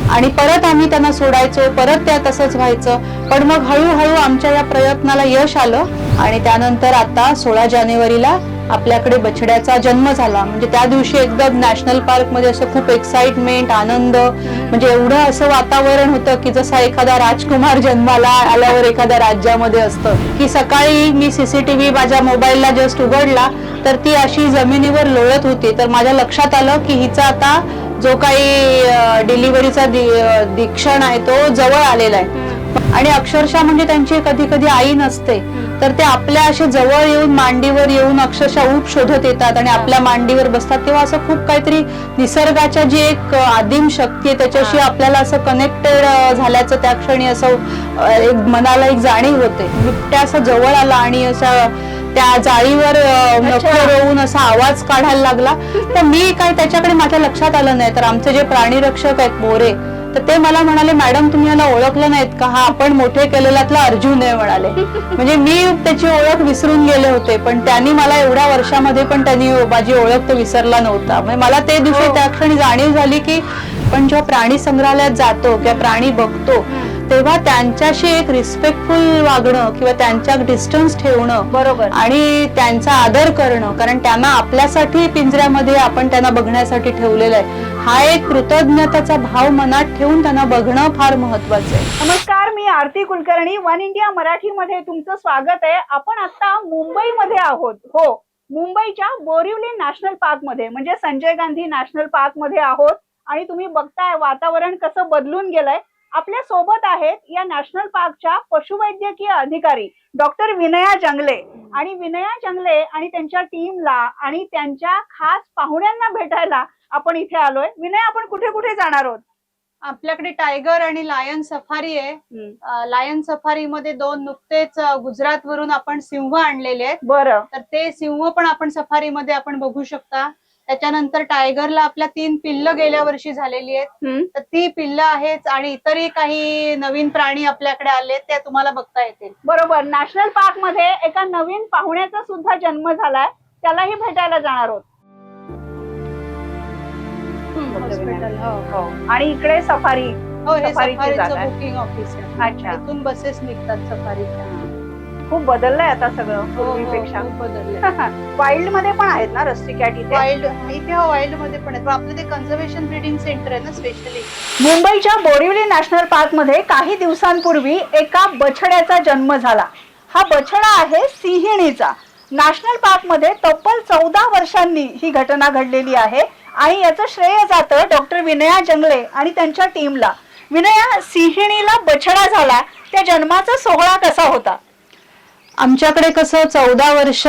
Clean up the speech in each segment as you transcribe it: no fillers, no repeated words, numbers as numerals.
आणि परत आम्ही त्यांना सोडायचो, परत त्या तसंच व्हायचं. पण मग हळूहळू आमच्या या प्रयत्नाला यश आलं आणि त्यानंतर आता 16 जानेवारीला आपल्याकडे बछड्याचा जन्म झाला. म्हणजे त्या दिवशी एकदम नॅशनल पार्क मध्ये असं खूप एक्साइटमेंट, आनंद, म्हणजे एवढं असं वातावरण होतं की जसा एखादा राजकुमार जन्माला आल्यावर एखाद्या राज्यामध्ये असतं. की सकाळी मी सीसीटीव्ही माझ्या मोबाईलला जस्ट उघडला तर ती अशी जमिनीवर लोळत होती. तर माझ्या लक्षात आलं की हिचा आता जो काही डिलिव्हरीचा क्षण आहे तो जवळ आलेला आहे. आणि अक्षरशः म्हणजे त्यांची कधी कधी आई नसते तर ते आपल्या असे जवळ येऊन मांडीवर येऊन अक्षरशः ऊब शोधत येतात आणि आपल्या मांडीवर बसतात. तेव्हा असं खूप काहीतरी निसर्गाच्या जी एक आदिम शक्ती आहे त्याच्याशी आपल्याला असं कनेक्टेड झाल्याचं त्या क्षणी असं एक मनाला एक जाणीव होते. बिबट्या असं जवळ आला आणि असा त्या जाळीवर नखं रोवून असा आवाज काढायला लागला. तर मी काय त्याच्याकडे माझ्या लक्षात आलं नाही. तर आमचे जे प्राणी रक्षक आहेत मोरे तर ते मला म्हणाले, मॅडम तुम्ही याला ओळखलं नाहीत का? हा आपण मोठे केलेल्यातला अर्जुन आहे म्हणाले. म्हणजे मी त्याची ओळख विसरून गेले होते पण त्यांनी मला एवढ्या वर्षामध्ये पण त्यांनी माझी ओळख तो विसरला नव्हता. म्हणजे मला ते दिवशी त्या क्षणी जाणीव झाली की पण जेव्हा प्राणी संग्रहालयात जातो किंवा प्राणी बघतो तेव्हा त्यांच्याशी एक रिस्पेक्टफुल वागणं किंवा त्यांच्या डिस्टन्स ठेवणं बरोबर आणि त्यांचा आदर करणं, कारण त्यांना आपल्यासाठी पिंजऱ्यामध्ये आपण त्यांना बघण्यासाठी ठेवलेलं आहे. हा एक कृतज्ञताचा भाव मनात ठेवून त्यांना बघणं फार महत्वाचं आहे. नमस्कार, मी आरती कुलकर्णी, वन इंडिया मराठी मध्ये तुमचं स्वागत आहे. आपण आता मुंबईमध्ये आहोत. हो, मुंबईच्या बोरिवली नॅशनल पार्क मध्ये म्हणजे संजय गांधी नॅशनल पार्क मध्ये आहोत आणि तुम्ही बघताय वातावरण कसं बदलून गेलंय. आपल्या सोबत आहेत या नॅशनल पार्कच्या पशुवैद्यकीय अधिकारी डॉक्टर विनया जंगले. आणि विनया जंगले आणि त्यांच्या टीमला आणि त्यांच्या खास पाहुण्यांना भेटायला आपण इथे आलोय. विनया, आपण कुठे कुठे जाणार आहोत? आपल्याकडे टायगर आणि लायन सफारी आहे. लायन सफारी मध्ये दोन नुकतेच गुजरात वरून आपण सिंह आणलेले आहेत. बरं, तर ते सिंह पण आपण सफारी मध्ये आपण बघू शकता. त्याच्यानंतर टायगरला आपल्या 3 पिल्ल गेल्या वर्षी झालेली आहेत. तर ती पिल्ल आहेत आणि इतरही काही नवीन प्राणी आपल्याकडे आले ते तुम्हाला बघता येतील. बरोबर. नॅशनल पार्क मध्ये एका नवीन पाहुण्याचा सुद्धा जन्म झालाय, त्यालाही भेटायला जाणार आहोत. हॉस्पिटल आणि इकडे सफारी सफारीची जागा आहे. बुकिंग ऑफिस आहे. अच्छा, इथून बसेस निघतात सफारीच्या. खूप बदललंय आता सगळं पूर्वीपेक्षा. खूप बदलले. वाईल्ड मध्ये पण आहेत ना रस्टी कॅट इथे? वाईल्ड इथे वाईल्ड मध्ये पण आहे. पण आपलं ते कन्झर्वेशन ब्रीडिंग सेंटर आहे ना स्पेशली. मुंबईच्या बोरिवली नॅशनल पार्क मध्ये काही दिवसांपूर्वी एका बछड्याचा जन्म झाला. हा बछडा आहे सिंहिणीचा. नॅशनल पार्क मध्ये तब्बल 14 वर्षांनी ही घटना घडलेली आहे आणि याचं श्रेय जातं डॉक्टर विनया जंगले आणि त्यांच्या टीमला. विनया, सिंहिणीला बछडा झाला, त्या जन्माचा सोहळा कसा होता? आमच्याकडे कसं 14 वर्ष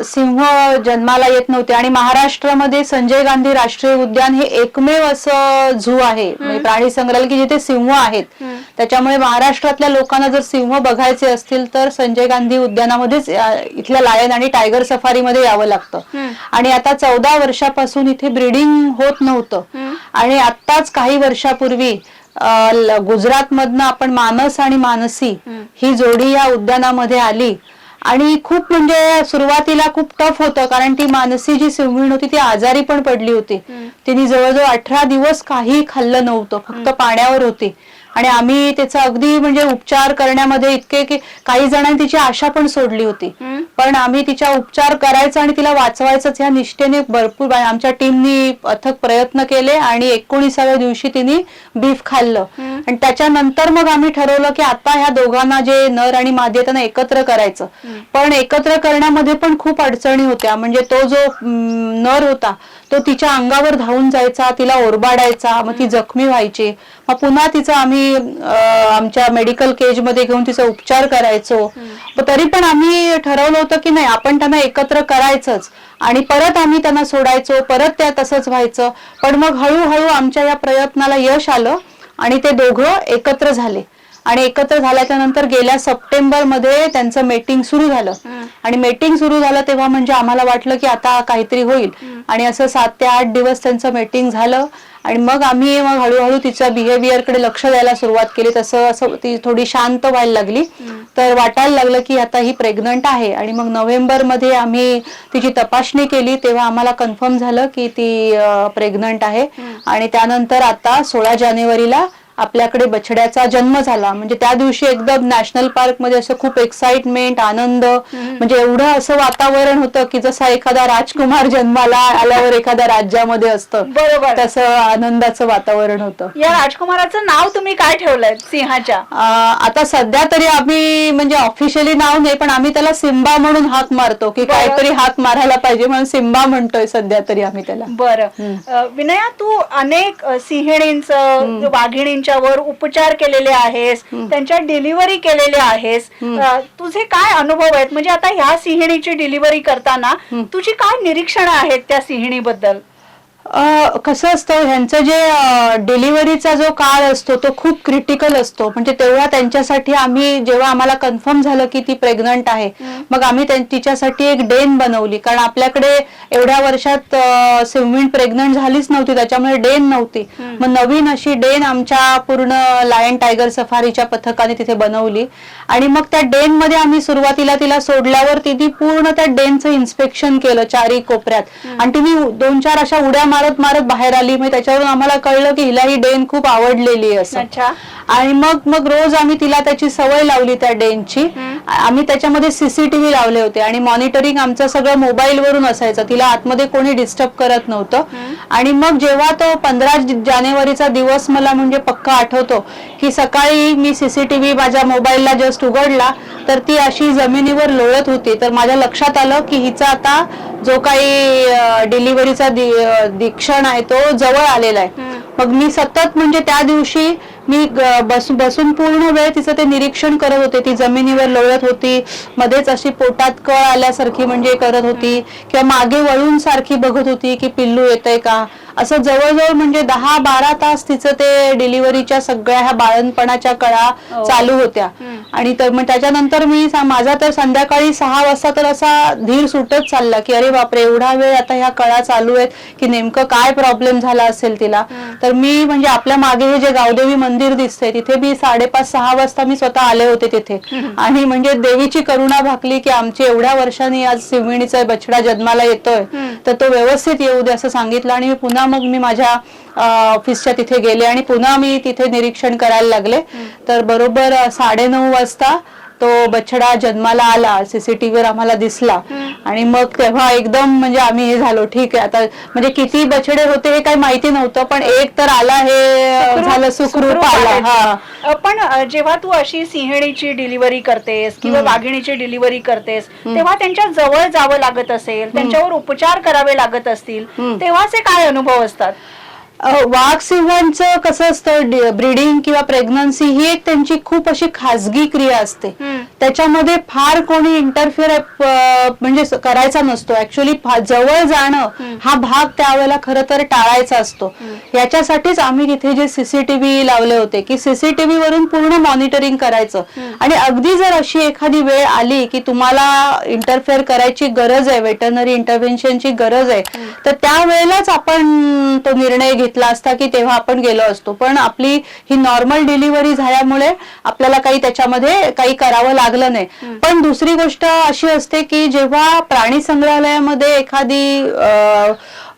सिंह जन्माला येत नव्हते आणि महाराष्ट्रामध्ये संजय गांधी राष्ट्रीय उद्यान हे एकमेव असं झू आहे म्हणजे प्राणी संग्रहालय की जिथे सिंह आहेत. त्याच्यामुळे महाराष्ट्रातल्या लोकांना जर सिंह बघायचे असतील तर संजय गांधी उद्यानामध्येच इथल्या लायन आणि टायगर सफारीमध्ये यावं लागतं. आणि आता 14 वर्षापासून इथे ब्रीडिंग होत नव्हतं आणि आत्ताच काही वर्षापूर्वी गुजरात मधनं आपण मानस आणि मानसी ही जोडी या उद्यानामध्ये आली आणि खूप म्हणजे सुरुवातीला खूप टफ होतं कारण ती मानसी जी सिंहीण होती ती आजारी पण पडली होती. तिने जवळजवळ 18 दिवस काही खाल्लं नव्हतं, फक्त पाण्यावर होती आणि आम्ही त्याचा अगदी म्हणजे उपचार करण्यामध्ये इतके की काही जणांनी तिची आशा पण सोडली होती. पण आम्ही तिचा उपचार करायचा आणि तिला वाचवायचंच ह्या निष्ठेने भरपूर आमच्या टीमनी अथक प्रयत्न केले आणि 19व्या दिवशी तिने बीफ खाल्लं. आणि त्याच्यानंतर मग आम्ही ठरवलं की आता ह्या दोघांना जे नर आणि मादी त्यांना एकत्र करायचं. पण एकत्र करण्यामध्ये पण खूप अडचणी होत्या. म्हणजे तो जो नर होता तो तिच्या अंगावर धावून जायचा, तिला ओरबाडायचा, मग ती जखमी व्हायची. मग पुन्हा तिचा आम्ही आमच्या मेडिकल केज मध्ये घेऊन तिचा उपचार करायचो. तरी पण आम्ही ठरवलं होतं की नाही आपण त्यांना एकत्र करायचंच आणि परत आम्ही त्यांना सोडायचो, परत त्या तसंच व्हायचं. पण मग हळूहळू आमच्या या प्रयत्नाला यश आलं आणि ते दोघं एकत्र झाले. आणि एकत्र झाल्याच्या नंतर गेल्या सप्टेंबर मध्ये त्यांचं मेटिंग सुरू झालं आणि मेटिंग सुरू झालं तेव्हा म्हणजे आम्हाला वाटलं की आता काहीतरी होईल आणि असं 7 ते 8 दिवस त्यांचं मेटिंग झालं आणि मग आम्ही हळूहळू तिच्या बिहेवियर कडे लक्ष द्यायला सुरुवात केली. तसं असं ती थोडी शांत व्हायला लागली तर वाटायला लागलं की आता ही प्रेग्नंट आहे आणि मग नोव्हेंबर मध्ये आम्ही तिची तपासणी केली तेव्हा आम्हाला कन्फर्म झालं की ती प्रेग्नंट आहे आणि त्यानंतर आता 16 जानेवारीला आपल्याकडे बछड्याचा जन्म झाला. म्हणजे त्या दिवशी एकदम नॅशनल पार्क मध्ये असं खूप एक्साइटमेंट आनंद म्हणजे एवढं असं वातावरण होतं की जसा एखादा राजकुमार जन्माला आल्यावर एखाद्या राज्यामध्ये असतं बरोबर तसं आनंदाचं वातावरण होतं. या राजकुमाराचं नाव तुम्ही काय ठेवलंय सिंहाच्या? आता सध्या तरी आम्ही म्हणजे ऑफिशियली नाव नाही पण आम्ही त्याला सिम्बा म्हणून हाक मारतो की काहीतरी हाक मारायला पाहिजे म्हणून सिम्बा म्हणतोय सध्या तरी आम्ही त्याला. बरं विनया, तू अनेक सिंहिणींचं वाघिणींच्या वर उपचार केलेले आहेस, त्यांच्या डिलिव्हरी केलेल्या आहेस, तुझे काय अनुभव आहेत? म्हणजे आता ह्या सिंहिणीची डिलिव्हरी करताना तुझी काय निरीक्षण आहेत त्या सिंहिणीबद्दल? कसं असतं ह्यांचं जे डिलिव्हरीचा जो काळ असतो तो खूप क्रिटिकल असतो. म्हणजे तेव्हा त्यांच्यासाठी आम्ही जेव्हा आम्हाला कन्फर्म झालं की ती प्रेग्नंट आहे मग आम्ही तिच्यासाठी एक डेन बनवली कारण आपल्याकडे एवढ्या वर्षात सिम्हिण प्रेग्नंट झालीच नव्हती त्याच्यामुळे डेन नव्हती. मग नवीन अशी डेन आमच्या पूर्ण लायन टायगर सफारीच्या पथकाने तिथे बनवली आणि मग त्या डेन मध्ये आम्ही सुरुवातीला तिला सोडल्यावर तिने पूर्ण त्या डेनचं इन्स्पेक्शन केलं चारी कोपऱ्यात आणि तिने 2-4 अशा उड्या मारत मारत बाहेर आली. मग त्याच्यावरून आम्हाला कळलं की हिला ही डेन खूप आवडलेली आहे असं. आणि मग रोज आम्ही तिला त्याची सवय लावली त्या डेनची. आम्ही त्याच्यामध्ये सीसीटीव्ही लावले होते आणि मॉनिटरिंग आमचं सगळं मोबाईल वरून असायचं. तिला आतमध्ये कोणी डिस्टर्ब करत नव्हतं. आणि मग जेव्हा तो 15 जानेवारीचा दिवस मला म्हणजे पक्का आठवतो की सकाळी मी सीसीटीव्ही माझ्या मोबाईलला जस्ट उघडला तर ती अशी जमिनीवर लोळत होती. तर माझ्या लक्षात आलं की हिचा आता जो काही डिलिव्हरीचा क्षण आहे तो जवळ आलेला आहे. मग मी सतत म्हणजे त्या दिवशी मी बसून पूर्ण वेळ तिचं ते निरीक्षण करत होते. ती जमिनीवर लोळत होती, मध्येच अशी पोटात कळ आल्यासारखी म्हणजे करत होती किंवा मागे वळून सारखी बघत होती की पिल्लू येतंय का. असं जवळजवळ म्हणजे 10-12 तास तिचं ते डिलिव्हरीच्या सगळ्या ह्या बाळणपणाच्या कळा चालू होत्या. आणि मग त्याच्यानंतर माझा तर संध्याकाळी 6 वाजता तर असा धीर सुटत चालला की अरे बापरे एवढा वेळ आता ह्या कळा चालू आहेत की नेमकं काय प्रॉब्लेम झाला असेल तिला. तर मी म्हणजे आपल्या मागे हे जे गावदेवी मंदिर दिसतंय तिथे मी 5:30-6 वाजता मी स्वतः आले होते तिथे आणि म्हणजे देवीची करुणा भाकली की आमची एवढ्या वर्षांनी आज सिंहिणीचा बछडा जन्माला येतोय तर तो व्यवस्थित येऊ दे असं सांगितलं. आणि पुन्हा मग मी माझ्या ऑफिसच्या तिथे गेले आणि पुन्हा मी तिथे निरीक्षण करायला लागले. तर बरोबर 9:30 वाजता तो बछडा जन्माला आला, सीसीटीव्हीवर आम्हाला दिसला आणि मग तेव्हा एकदम म्हणजे आम्ही हे झालो ठीक आहे आता म्हणजे किती बछडे होते हे काही माहिती नव्हतं पण एक तर आला हे झालं सुखरूप आला. पण जेव्हा तू अशी सिंहिणीची डिलिव्हरी करतेस किंवा वाघिणीची डिलिव्हरी करतेस तेव्हा त्यांच्या जवळ जावं लागत असेल, त्यांच्यावर उपचार करावे लागत असतील, तेव्हाचे काय अनुभव असतात? वाघ सिंहांचं कसं असतं ब्रीडिंग किंवा प्रेग्नन्सी ही एक त्यांची खूप अशी खाजगी क्रिया असते. त्याच्यामध्ये फार कोणी इंटरफिअर म्हणजे करायचा नसतो. ऍक्च्युअली जवळ जाणं हा भाग त्यावेळेला खरं तर टाळायचा असतो. याच्यासाठीच आम्ही तिथे जे सीसीटीव्ही लावले होते की सीसीटीव्ही वरून पूर्ण मॉनिटरिंग करायचं आणि अगदी जर अशी एखादी वेळ आली की तुम्हाला इंटरफेअर करायची गरज आहे, वेटरनरी इंटरव्हेन्शनची गरज आहे तर त्यावेळेलाच आपण तो निर्णय घेतला असता की तेव्हा आपण गेलो असतो. पण आपली ही नॉर्मल डिलिव्हरी झाल्यामुळे आपल्याला काही त्याच्यामध्ये काही करावं लागलं नाही. पण दुसरी गोष्ट अशी असते की जेव्हा प्राणी संग्रहालयामध्ये एखादी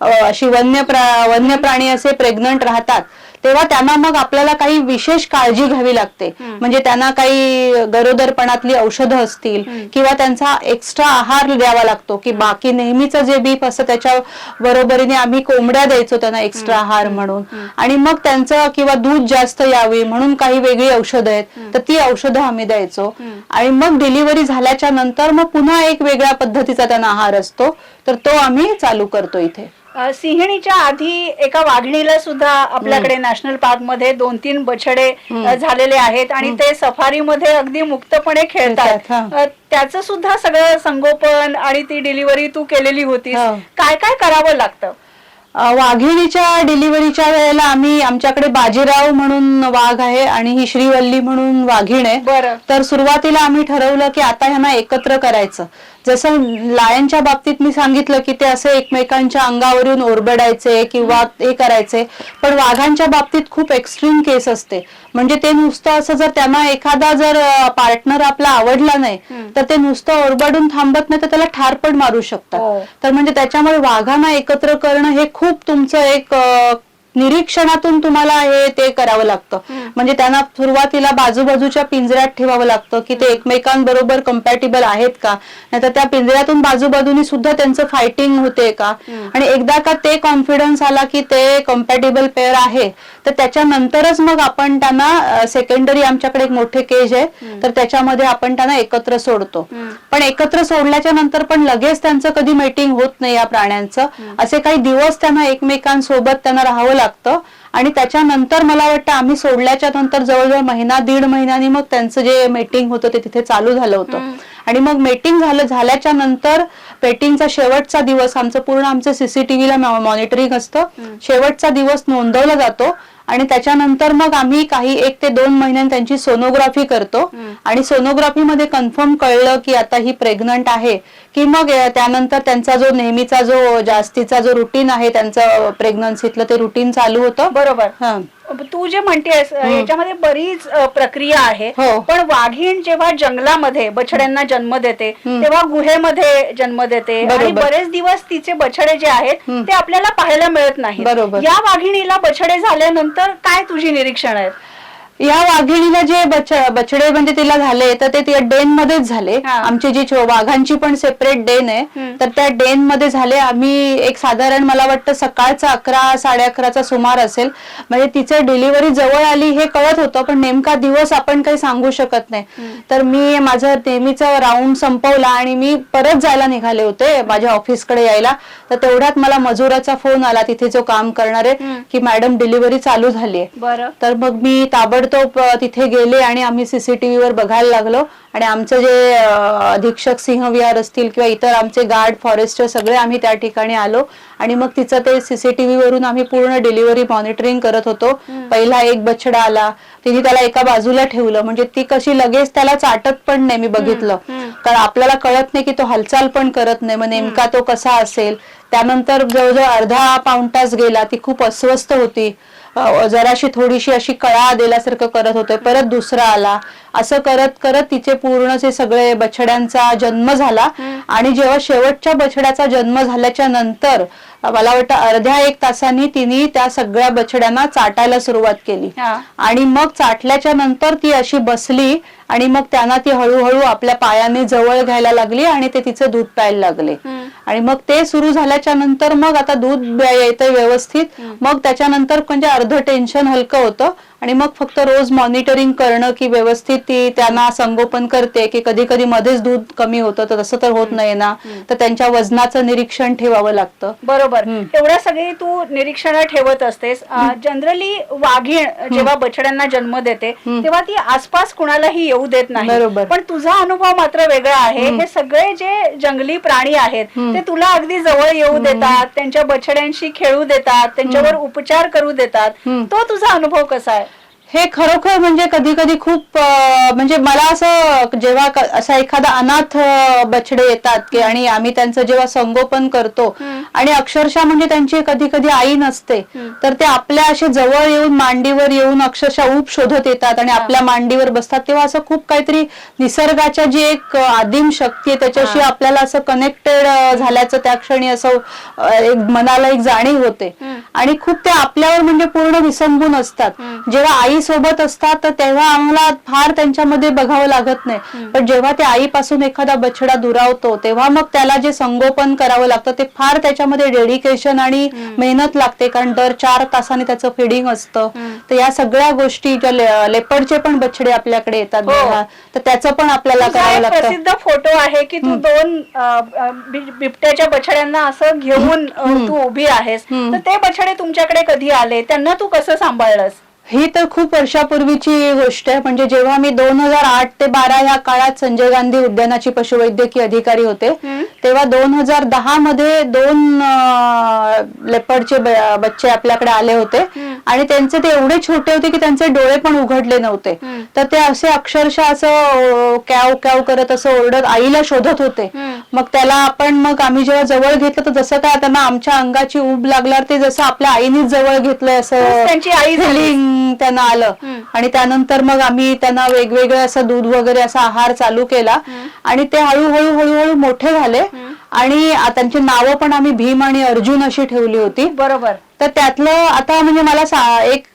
अशी वन्य प्राणी असे प्रेग्नंट राहतात तेव्हा त्यांना मग आपल्याला काही विशेष काळजी घ्यावी लागते. म्हणजे त्यांना काही गरोदरपणातली औषधं असतील किंवा त्यांचा एक्स्ट्रा आहार द्यावा लागतो की बाकी नेहमीचं जे बीफ असतं त्याच्या बरोबरीने आम्ही कोंबड्या द्यायचो त्यांना एक्स्ट्रा आहार म्हणून. आणि मग त्यांचं किंवा दूध जास्त यावी म्हणून काही वेगळी औषधं आहेत तर ती औषधं आम्ही द्यायचो. आणि मग डिलिव्हरी झाल्याच्या नंतर मग पुन्हा एक वेगळ्या पद्धतीचा त्यांना आहार असतो तर तो आम्ही चालू करतो इथे. सिंहिणीच्या आधी एका वाघिणीला सुद्धा आपल्याकडे नॅशनल पार्क मध्ये 2-3 बछडे झालेले आहेत आणि ते सफारीमध्ये अगदी मुक्तपणे खेळतात. त्याचं सुद्धा सगळं संगोपन आणि ती डिलिव्हरी तू केलेली होतीस. काय काय करावं लागतं? वाघिणीच्या डिलिव्हरीच्या वेळेला आमच्याकडे बाजीराव म्हणून वाघ आहे आणि ही श्रीवल्ली म्हणून वाघीण आहे. बरं. तर सुरुवातीला आम्ही ठरवलं की आता ह्यांना एकत्र करायचं. जसं लायनच्या बाबतीत मी सांगितलं की ते असे एकमेकांच्या अंगावरून ओरबडायचे किंवा हे करायचे, पण वाघांच्या बाबतीत खूप एक्स्ट्रीम केस असते. म्हणजे ते नुसतं असं जर त्यांना एखादा जर पार्टनर आपला आवडला नाही तर ते नुसतं ओरबाडून थांबत नाही तर त्याला ठार पण मारू शकतात. तर म्हणजे त्याच्यामुळे वाघांना एकत्र करणं हे खूप तुमचं एक निरीक्षणातून तुम्हाला हे ते करावं लागतं. म्हणजे त्यांना सुरुवातीला बाजूबाजूच्या पिंजऱ्यात ठेवावं लागतं की ते एकमेकांबरोबर कम्पॅटेबल आहेत का, नाहीतर त्या पिंजऱ्यातून बाजूबाजूनी सुद्धा त्यांचं फायटिंग होते का. आणि एकदा का ते कॉन्फिडन्स आला की ते कम्पॅटेबल पेअर आहे तर त्याच्यानंतरच मग आपण त्यांना सेकंडरी आमच्याकडे एक मोठे केज आहे तर त्याच्यामध्ये आपण त्यांना एकत्र सोडतो. पण एकत्र सोडल्याच्या नंतर पण लगेच त्यांचं कधी मेटिंग होत नाही या प्राण्यांचं. असे काही दिवस त्यांना एकमेकांसोबत त्यांना राहावं लागतं. आणि त्याच्यानंतर मला वाटतं आम्ही सोडल्याच्या नंतर जवळजवळ महिना दीड महिन्यानी मग त्यांचं जे मेटिंग होतं ते तिथे चालू झालं होतं. आणि मग मेटिंग झाल्याच्या नंतर पेटिंगचा शेवटचा दिवस आमचं सीसीटीव्हीला मॉनिटरिंग असतं. शेवटचा दिवस नोंदवला जातो आणि त्याच्यानंतर मग आम्ही काही 1 ते 2 महिन्यांनी त्यांची सोनोग्राफी करतो. आणि सोनोग्राफीमध्ये कन्फर्म कळलं की आता ही प्रेग्नंट आहे की मग त्यानंतर त्यांचा जो नेहमीचा जो जास्तीचा जो रुटीन आहे त्यांचं प्रेग्नन्सीतलं ते रुटीन चालू होतं. बरोबर. तू जे म्हणतेस याच्यामध्ये बरीच प्रक्रिया आहे. पण वाघीण जेव्हा जंगलामध्ये बछड्यांना जन्म देते तेव्हा गुहेमध्ये जन्म देते आणि बरेच दिवस तिचे बछडे जे आहेत ते आपल्याला पाहायला मिळत नाही. या वाघिणीला बछडे झाल्यानंतर काय तुझी निरीक्षण आहेत? या वाघिणीला जे बछडे म्हणजे तिला झाले तर ते डेन मध्येच झाले. आमची जी वाघांची पण सेपरेट डेन आहे तर त्या डेन मध्ये झाले. आम्ही एक साधारण मला वाटतं सकाळचा 11-11:30चा सुमार असेल. म्हणजे तिचं डिलिव्हरी जवळ आली हे कळत होतं पण नेमका दिवस आपण काही सांगू शकत नाही. तर मी माझं नेहमीचा राऊंड संपवला आणि मी परत जायला निघाले होते माझ्या ऑफिसकडे यायला. तर तेवढ्यात मला मजुराचा फोन आला तिथे जो काम करणारे की मॅडम डिलिव्हरी चालू झाली आहे. तर मग मी ताबडतोब तिथे गेले आणि आम्ही सीसीटीव्ही वर बघायला लागलो. आणि आमचे जे अधीक्षक सिंहविहार असतील किंवा इतर आमचे गार्ड फॉरेस्टर सगळे आम्ही त्या ठिकाणी आलो आणि मग तिचं ते सीसीटीव्ही वरून आम्ही पूर्ण डिलिव्हरी मॉनिटरिंग करत होतो. पहिला एक बछडा आला, तिने त्याला एका बाजूला ठेवलं म्हणजे ती कशी लगेच त्याला चाटत पण नाही. मी बघितलं कारण आपल्याला कळत नाही की तो हालचाल पण करत नाही, मग नेमका तो कसा असेल. त्यानंतर जवळजवळ अर्धा पाऊण तास गेला, ती खूप अस्वस्थ होती, जराशी थोडीशी अशी कळा दिल्यासारखं करत होते. परत दुसरा आला, असं करत करत तिचे पूर्ण सगळे बछड्यांचा जन्म झाला. आणि जेव्हा शेवटच्या बछड्याचा जन्म झाल्याच्या नंतर मला वाटतं अर्ध्या 1 तासांनी तिने त्या सगळ्या बछड्यांना चाटायला सुरुवात केली. आणि मग चाटल्याच्या नंतर ती अशी बसली आणि मग त्यांना ती हळूहळू आपल्या पायाने जवळ घ्यायला लागली आणि ते तिचं दूध प्यायला लागले. आणि मग ते सुरू झाल्याच्या नंतर मग आता दूध येतं व्यवस्थित. मग त्याच्यानंतर म्हणजे अर्ध टेन्शन हलकं होतं आणि मग फक्त रोज मॉनिटरिंग करणं की व्यवस्थित ती त्यांना संगोपन करते की कधी कधी मध्येच दूध कमी होतं तर तसं तर होत नाही ना, तर त्यांच्या वजनाचं निरीक्षण ठेवावं लागतं. बरोबर. एवढ्या सगळी तू निरीक्षण ठेवत असतेस. जनरली वाघीण जेव्हा बछड्यांना जन्म देते तेव्हा ती आसपास कुणालाही येऊ देत नाही. पण तुझा अनुभव मात्र वेगळा आहे. हे सगळे जे जंगली प्राणी आहेत ते तुला अगदी जवळ येऊ देतात, त्यांच्या बछड्यांशी खेळू देतात, त्यांच्यावर उपचार करू देतात. तो तुझा अनुभव कसा आहे? हे खरोखर म्हणजे कधी कधी खूप म्हणजे मला असं जेव्हा असा एखादा अनाथ बछडे येतात की आणि आम्ही त्यांचं जेव्हा संगोपन करतो आणि अक्षरशः म्हणजे त्यांची कधी कधी आई नसते तर ते आपल्या असे जवळ येऊन मांडीवर येऊन अक्षरशः ऊब शोधत येतात आणि आपल्या मांडीवर बसतात. तेव्हा असं खूप काहीतरी निसर्गाच्या जी एक आदिम शक्ती आहे त्याच्याशी आपल्याला असं कनेक्टेड झाल्याचं त्या क्षणी असं मनाला एक जाणीव होते. आणि खूप ते आपल्यावर म्हणजे पूर्ण विसंबून असतात. जेव्हा आई सोबत असतात तर तेव्हा आम्हाला फार त्यांच्यामध्ये बघावं लागत नाही. पण जेव्हा ते आईपासून एखादा बछडा दुरावतो तेव्हा मग त्याला जे संगोपन करावं लागतं ते फार त्याच्यामध्ये डेडिकेशन आणि मेहनत लागते. कारण दर 4 तासांनी त्याचं फिडिंग असतं. तर या सगळ्या गोष्टी ज्या लेपर्डचे पण बछडे आपल्याकडे येतात तर त्याचं पण आपल्याला करावं लागतं. प्रसिद्ध फोटो आहे की तू 2 बिबट्याच्या बछड्यांना असं घेऊन तू उभी आहेस. तर ते बछडे तुमच्याकडे कधी आले, त्यांना तू कसं सांभाळलंस? ही तर खूप वर्षापूर्वीची गोष्ट आहे. म्हणजे जेव्हा मी 2008 ते 12 या काळात संजय गांधी उद्यानाची पशुवैद्यकीय अधिकारी होते, तेव्हा 2010 मध्ये 2 लेपर्डचे बच्चे आपल्याकडे आले होते आणि त्यांचे ते एवढे छोटे होते की त्यांचे डोळे पण उघडले नव्हते. तर ते असे अक्षरशः असं कॅव कॅव करत असं ओरडत आईला शोधत होते. मग आम्ही जेव्हा जवळ घेतलं तर जसं काय त्यांना आमच्या अंगाची ऊब लागल्यावर ते जसं आपल्या आईनीच जवळ घेतलंय असं त्यांची आई फिलिंग त्यांना आलं. आणि त्यानंतर मग आम्ही त्यांना वेगवेगळं असं दूध वगैरे असा आहार चालू केला आणि ते हळूहळू मोठे झाले. आणि त्यांची नावं पण आम्ही भीम आणि अर्जुन अशी ठेवली होती. बरोबर. तर त्यातलं आता म्हणजे मला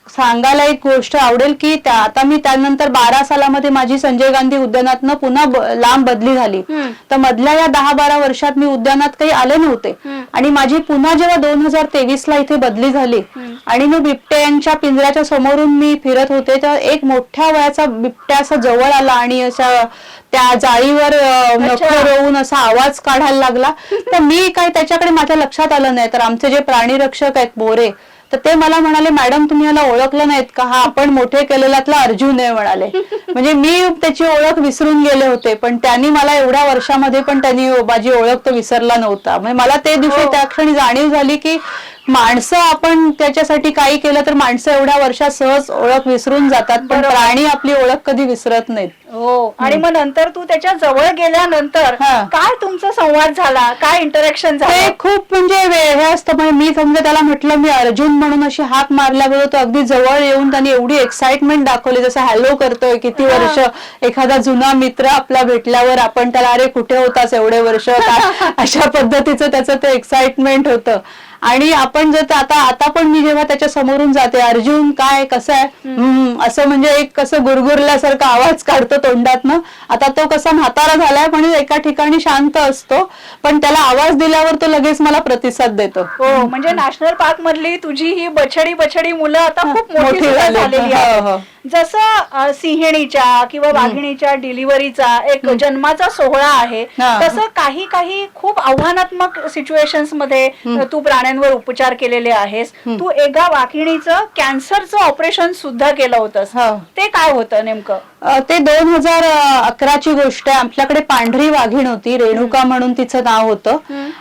सांगायला एक गोष्ट आवडेल की आता मी त्यानंतर 12 सालामध्ये माझी संजय गांधी उद्यानातनं पुन्हा लांब बदली झाली. तर मधल्या या 10-12 वर्षात मी उद्यानात काही आले नव्हते आणि माझी पुन्हा जेव्हा 2023 ला इथे बदली झाली आणि मी बिबट्यांच्या पिंजऱ्याच्या समोरून मी फिरत होते तर एक मोठ्या वयाचा बिबट्या असा जवळ आला आणि अशा त्या जाळीवर नखं रोवून असा आवाज काढायला लागला. तर मी काय त्याच्याकडे माझ्या लक्षात आलं नाही. तर आमचे जे प्राणी रक्षक आहेत बोरे, तर ते मला म्हणाले, मॅडम तुम्ही याला ओळखलं नाहीत का, हा आपण मोठे केलेल्यातला अर्जुन आहे म्हणाले. म्हणजे मी त्याची ओळख विसरून गेले होते पण त्यांनी मला एवढ्या वर्षामध्ये पण त्यांनी माझी ओळख तो विसरला नव्हता. म्हणजे मला ते दिवशी त्या क्षणी जाणीव झाली की माणसं आपण त्याच्यासाठी काही केलं तर माणसं एवढ्या वर्षात सहज ओळख विसरून जातात पण प्राणी आपली ओळख कधी विसरत नाहीत. हो. आणि मग नंतर तू त्याच्या जवळ गेल्यानंतर काय तुमचा संवाद झाला, काय इंटरॅक्शन झालं? ते खूप म्हणजे हे असतं. म्हणजे मी समजा त्याला म्हटलं मी अर्जुन म्हणून अशी हाक मारल्याबरोबर तो अगदी जवळ येऊन त्यांनी एवढी एक्साइटमेंट दाखवली जसं हॅलो करतोय. किती वर्ष एखादा जुना मित्र आपला भेटल्यावर आपण त्याला अरे कुठे होतास एवढे वर्ष, अशा पद्धतीचं त्याचं ते एक्साइटमेंट होतं. आणि आपण जर आता पण मी जेव्हा त्याच्या समोरून जाते, अर्जुन काय कसं आहे असं म्हणजे एक कसं गुरगुरल्यासारखा आवाज काढतो तोंडातनं. आता तो कसा म्हातारा झालाय पण एका ठिकाणी शांत असतो पण त्याला आवाज दिल्यावर तो लगेच मला प्रतिसाद देतो. हो. म्हणजे नॅशनल पार्क मधली तुझी ही बछडी मुलं आता खूप मोठी झालेली आहेत. जसं सिंहिणीच्या किंवा वाघिणीच्या डिलिव्हरीचा एक जन्माचा सोहळा आहे तसं काही खूप आव्हानात्मक सिच्युएशन्स मध्ये तू प्राण्यांवर उपचार केलेले आहेस. तू एका वाघिणीचं कॅन्सरचं ऑपरेशन सुद्धा केलं होतंस. ते काय होतं नेमकं? ते 2011ची गोष्ट आहे. आपल्याकडे पांढरी वाघीण होती, रेणुका म्हणून तिचं नाव होतं.